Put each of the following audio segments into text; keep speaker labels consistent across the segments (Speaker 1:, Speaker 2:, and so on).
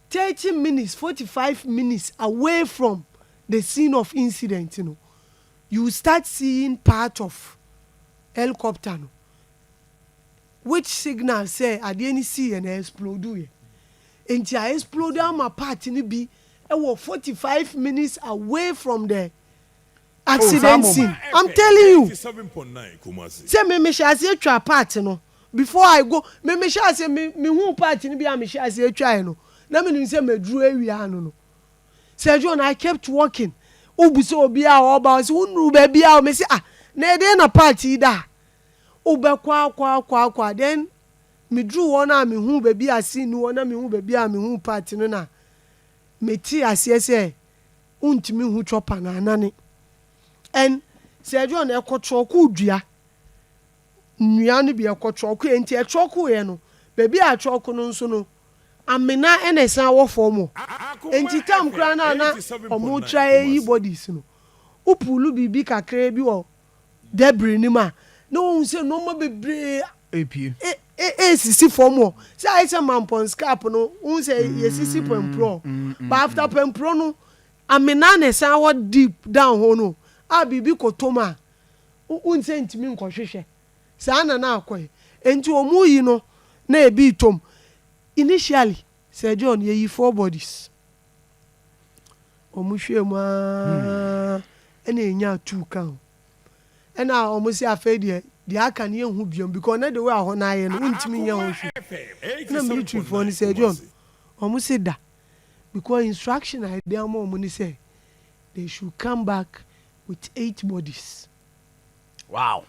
Speaker 1: 30 minutes, 45 minutes away from the scene of incident, you start seeing part of helicopter, which signal say adeɛ see and explode ye. Enti I explode my part ni bi was 45 minutes away from the accident scene. I'm telling you.
Speaker 2: 87.9
Speaker 1: say me shall say twa part no before I go me shall say me hu part ni bi me shall say twa no na me nim say me duru awia no say John I kept walking obuso obi a oba say unu ba bia me say na dey na party da kwa then me duru one na me hu ba bia see no na me hu ba bia me hu party no na me ti ase say untimi hu chopa na anane and say John e kotroku dua nnua no bi e kotroku enti e troku ye no ba bia a troku no nso no amena ene san wo form enti tam kra na omo try yi bodies no upulu bibi kakra bi wo debris ni ma no un se no ma bebre
Speaker 3: AP
Speaker 1: sisi form say I say man pon scap no un say yesisi pempro but after pempro no amena ne san wo deep down ho no a bibi kotoma un se ntimi nkohwehwe sa na akoy enti omu yi no na ebi tom initially say John ye 4 bodies omu hwe mu ena enya 2 kan ena omu si afedie the aka na ehu biom because na the way ahọ na aye no untimi nya ho hwe na military for ni say John omu si da because instruction I dey am omu ni say they should come back with 8 bodies.
Speaker 3: Wow.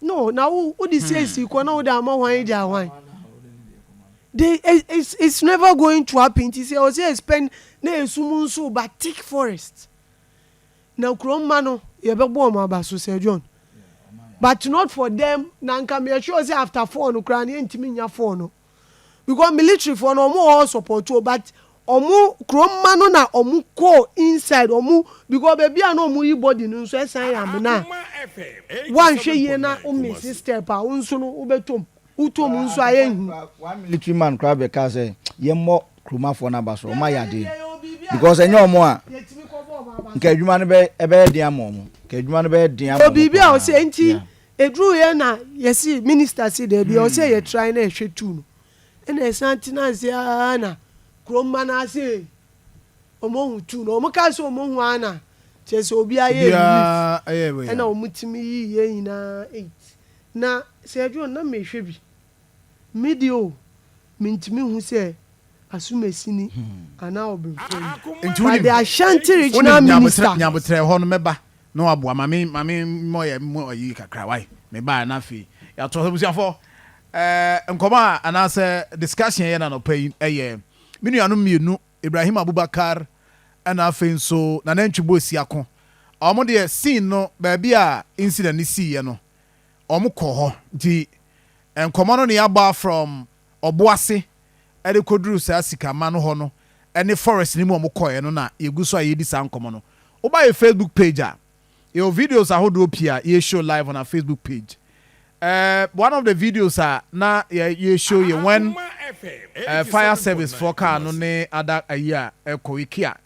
Speaker 1: No, now who this says you can know that one. It's never going to happen. It is also spend na sumunso but thick forest. Now Kromano, you be born about so say John. But not for them. Nanka me sure say after 4 no kran ntimi nya 4 no. Because military for no more support too, but omu Kromano na omu ko inside omu because baby na omu yi body no so esan am na. One hwe ye na o miss step a unso no ubetom. Utom nso ayehu.
Speaker 4: One military man crab because say ye mo kroma for na baso o ma yade. Because enye omo a nke adwuma no be ebe dia amomo. Nke adwuma no be dia amomo.
Speaker 1: Obi bia o say enti edru ye na yesi minister say there be o say ye try na ehwe tu no. Ena esanti na say na kroma na say omo hu tu no omo ka say omo hu ana. Chese obi aye ena omutimi yi ye nyina 8 na say John na mehwe bi medio mintimi hu say asumesini ana obemfo by the Ashanti regional minister
Speaker 3: nyabotre ho no meba no aboa mame moye moyi kakra wai meba na fi ya to busiafo nkoma ana say discussion ye na no pay minu anu mienu Ibrahim Abubakar ana afen so na nantwibo si ako omo de scene no ba bia incident ni si ye no omo ko ho nti nkoma no ne aba from Oboase e de koduru sa sika ma no ho no ene forest ni mu omo koye no na yegu so ayedi sa nkoma no oba your Facebook page your videos ahodo pia ye show live on our Facebook page. One of the videos na you show you when fire service for car no ne ada ayi ko ikia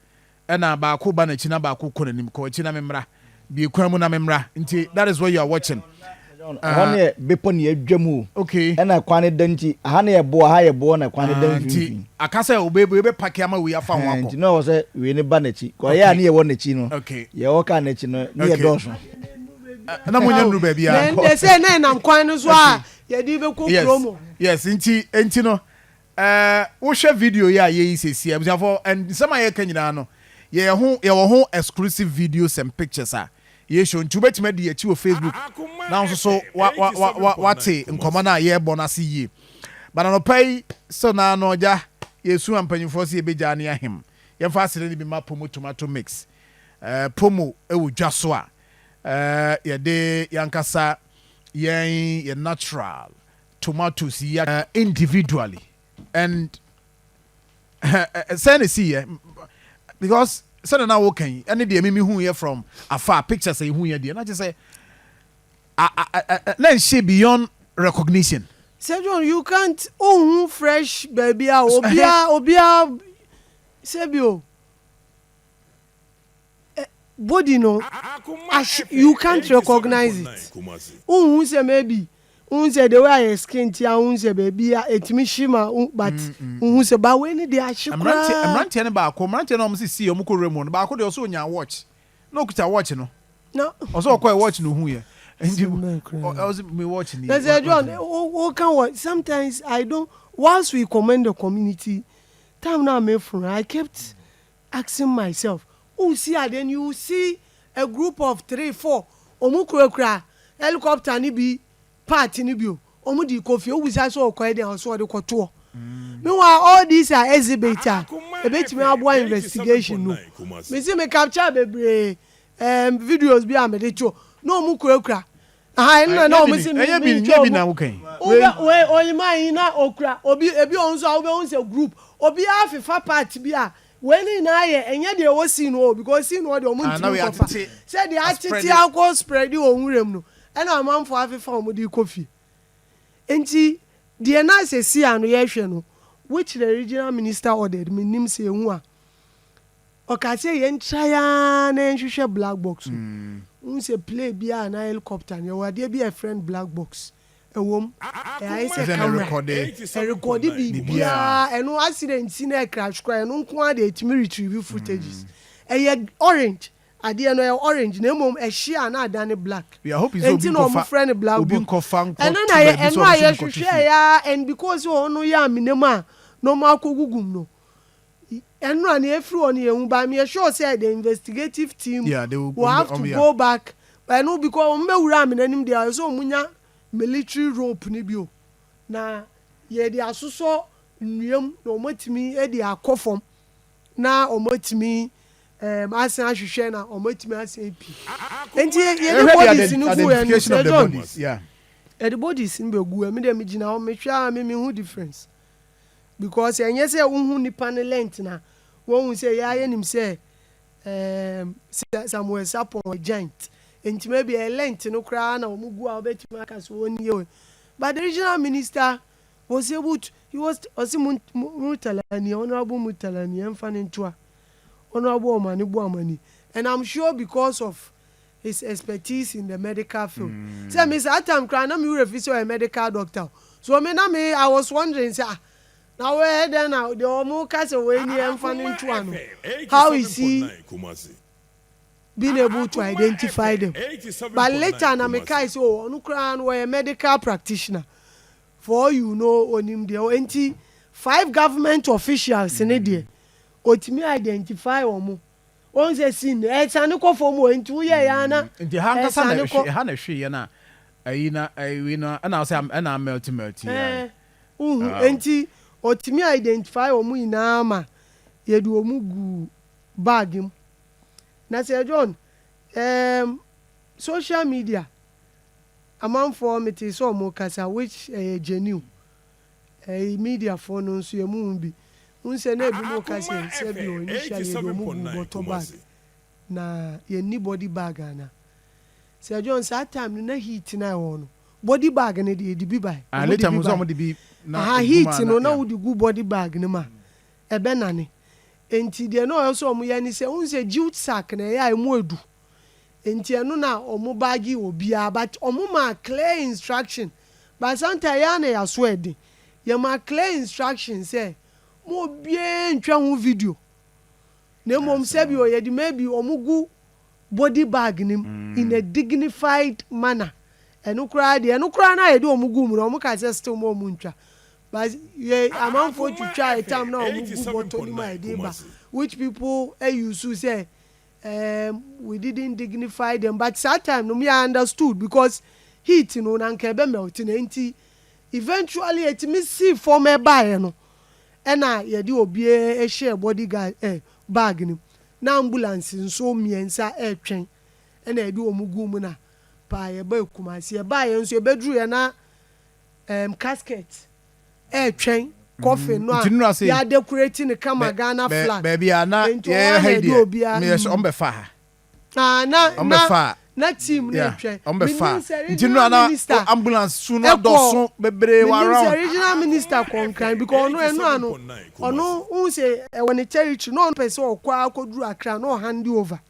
Speaker 3: na ba ko ba na china ba ko ko nanim ko china memra bi kwan mu na memra nti that is what you are watching.
Speaker 4: Ahane bepo ne adwamu
Speaker 3: okay
Speaker 4: na kwane danti ahane yebo ha yebo na kwane danti
Speaker 3: akasa obebe be pack ama we afa ho akọ
Speaker 4: nti no say we ne ba na chi ko ya ne yewo na chi no
Speaker 3: okay
Speaker 4: ye wo ka na chi no ne ye doso
Speaker 3: na monya nru ba bia
Speaker 1: they say na nam kwan no so a ye di be ko promo
Speaker 3: yes nti no wo share video ya ye sesi abuafo and some aye kan nyina no ye wo ho exclusive videos and pictures ye show ntu betima di achi wo Facebook now so what nkoma na ye bonus yi bana no pay so na no ja yesu ampanyifo se ebeja ne ahem ye fa asere ni bi ma pomo tomato mix pomo e wo dwa so a ye de yankasa ye natural tomatoes ya individually and send see because send na wo kan any de me hu here from afar pictures say hu here dey na just say let's see beyond recognition
Speaker 1: Sir John, you can't fresh baby obia sebio body no you can't recognize it. Say maybe say the way I skin tia say baby etimi shima but say ba when they ashikra
Speaker 3: I'm ranting about comranting no see omuko ba ko de so nya watch no kuta watch no also ko watch no hu ye and I was me watching it.
Speaker 1: Sir John, can what sometimes I don't once we commend the community time now me from I kept asking myself see then you see a group of 3-4 omukura helicopter ni bi party ni bi omu di kofi o wisa so okwa dey so de koto meanwhile all these are exhibits e betimi abo investigation no me see me capture bebre videos bi am dey cho no omukura no me see me
Speaker 3: bi na wo kan
Speaker 1: we oyima na okura obi ebi onso a we say group obi afifa party bi a when na ye enye de wo see no because see no de omuntu kofa say the attitude alcohol spread the onwurem no and amanfo afifa omudi coffee enti de na say see anu ye hwe no which the regional minister ordered me nim say hu a okase ye ntraya na nhwehwe black box say play bia na helicopter ye wade bia friend black box ewom I say camera record bibia eno accident si na crash kwa eno nko ade etimi retrieve footages orange ade no orange na mom share na adane black
Speaker 3: we are hoping so
Speaker 1: be friend black
Speaker 3: obi nkofan
Speaker 1: eno na ye hwehwe ya and because ono ya minemu a no ma akogugum no eno na efri on ye hu ba me sure say the investigative team will have to go back but no because mbewura amenanim there so munya military rope ni bio na ye de asoso nnuam na omotimi e de akofom na omotimi asan ahwehwe na omotimi asan pi enti ye de bodies ni gu the bodies in begu me de me gina o me hwa me hu difference because enye say unhu nipa ne length na won say ya ye nim say Samuel Sapon giant enti maybe a length no kra na omugu a obetimi aka so oni ye but the regional minister was able to he was Mutalani honorable Mutalani emfane ntoa honorable Omani Buamani and I'm sure because of his expertise in the medical field say Mr. Atam kra na me refer a medical doctor so me I was wondering say now where then now the omo kase we ni emfane ntoa no how is he being able to identify them but later na mekai say onu kra no a medical practitioner for you know onim there enti 5 government officials in there otimi identify omo on say sin etane ko for mo enti wo ye ya na
Speaker 3: enti hankasa na hwe ye na ayi na ana say ana melt
Speaker 1: enti otimi identify omo ina ma ye du omu gu bag im na say John social media among for me ti so mo kasa which genuine media for no so ye mu bi unse na bi mo kasa se bi o initially do mu bottle bag na ye ni body bag ana say John that time na heat na won body bag na de bi bai
Speaker 3: later mo so mo de bi
Speaker 1: na heat no na wo de gu body bag ne ma ebe na ne enti de no also mo ya ni se unse jute sack na ya emu edu enti eno na omo bagi obia but omo ma clear instruction but sometimes ya na ya so edi ya ma clear instruction say mo bie ntwa ho video na mom se bi o ye di maybe omo gu body bag nim in a dignified manner eno kra na ye di omo gu mu omo ka say still mo ntwa but ye amount for to try time now omo gu bottle ni ma dey ba which people use to say we didn't dignify them but that time no me understood because heat no na nka be melt na enti eventually it me see form e buy no e na ye di obi e share bodyguard bag ni na ambulance nso miensa e twen e na e di omugu mu na pa ye ba kumase e ba ye nso e bedru ye na casket e twen coffee no ya decorating the camera Ghana flag
Speaker 3: baby ana ye hide me so ombe fa
Speaker 1: na na team na
Speaker 3: yeah
Speaker 1: etwe
Speaker 3: on be fa
Speaker 1: Minister,
Speaker 3: nti no na ambulance su no doso bebre wa
Speaker 1: Minister
Speaker 3: around
Speaker 1: regional minister konkran because ono who say when the territory no person okwa akoduru Accra no hand over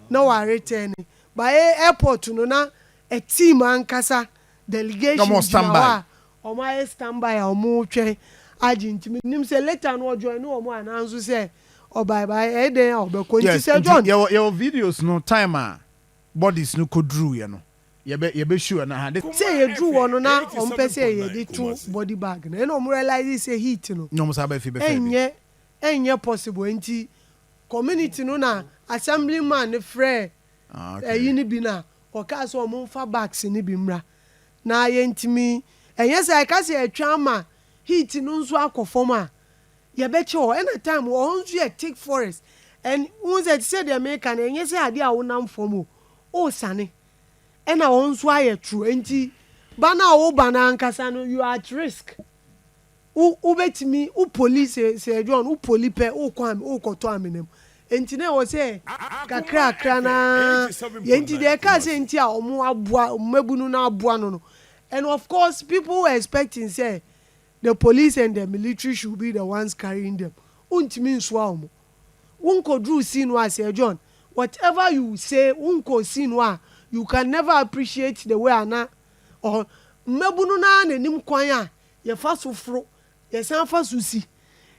Speaker 1: na wa return by airport no na a team ankasa delegation
Speaker 3: no standby
Speaker 1: omo standby omo twen agent nim say later no join no omo announce say oh bye bye e den obeko nti say John
Speaker 3: your videos no time bodies no kodru ye no ye be sure na ha
Speaker 1: say ye dru wono na ompe say ye dey two body bag na no realize say heat no
Speaker 3: no mo sabe fi be
Speaker 1: enye possible nti community no na assemblyman ne frɛ yini bi na o ka so mo fa bags ni bi mra na ye ntimi enye say ka say atwa ma heat no nso akofom a ye be che o any time o nso ye take forest and who say the American enye say ade a wonam fom o sane ena won nso aye true enti bana wo bana ankasa no you are at risk u betimi u police say John u polipe u kwam u koto aminem enti na wo say kakra na ye enti de ka say enti a omo aboa mabunu na aboa no and of course people were expecting say the police and the military should be the ones carrying them untimi nso a omo unko drew scene wa say John whatever you say unko scene wa you can never appreciate the way ana or mabunu na nanim kwan a ye fa so fro ye san fa so si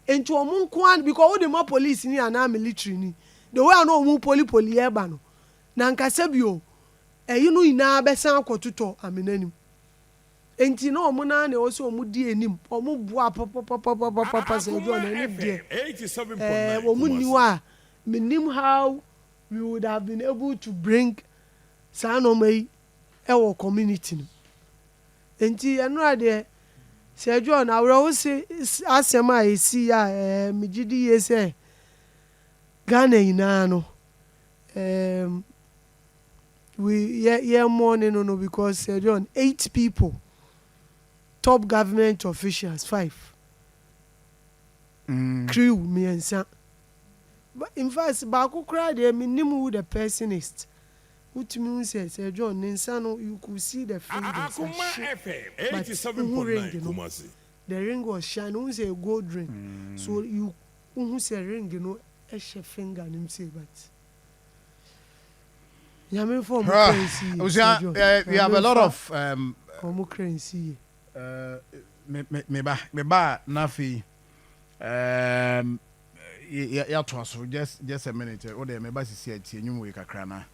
Speaker 1: enti omo kwan because wo the more police ni ana military ni the way ana omo poli e ba no na nkasa bio eyi no ina be san akototo amenanim enti na omo na na oso omo di enim omo bua papa say John na ni de 87.9 omo ni wa menim how we would have been able to bring sanomai ewo community no enti eno ade say John awro say asema esi ya migidi ye say Ghana ina no we morning no because say John 8 people top government officials 5 crew miensa but in fact ba ko kra de minim who the person is what means say John Ninsano you could see the fingers Akoma FM 87.9 Kumasi the ring was shine who say gold ring so you who say ring you know a finger nim say but yame for mo currency
Speaker 3: we have a lot of
Speaker 1: for currency
Speaker 3: me ba na fi ya to so just a minute o de me ba sisi ati enyum we kakra na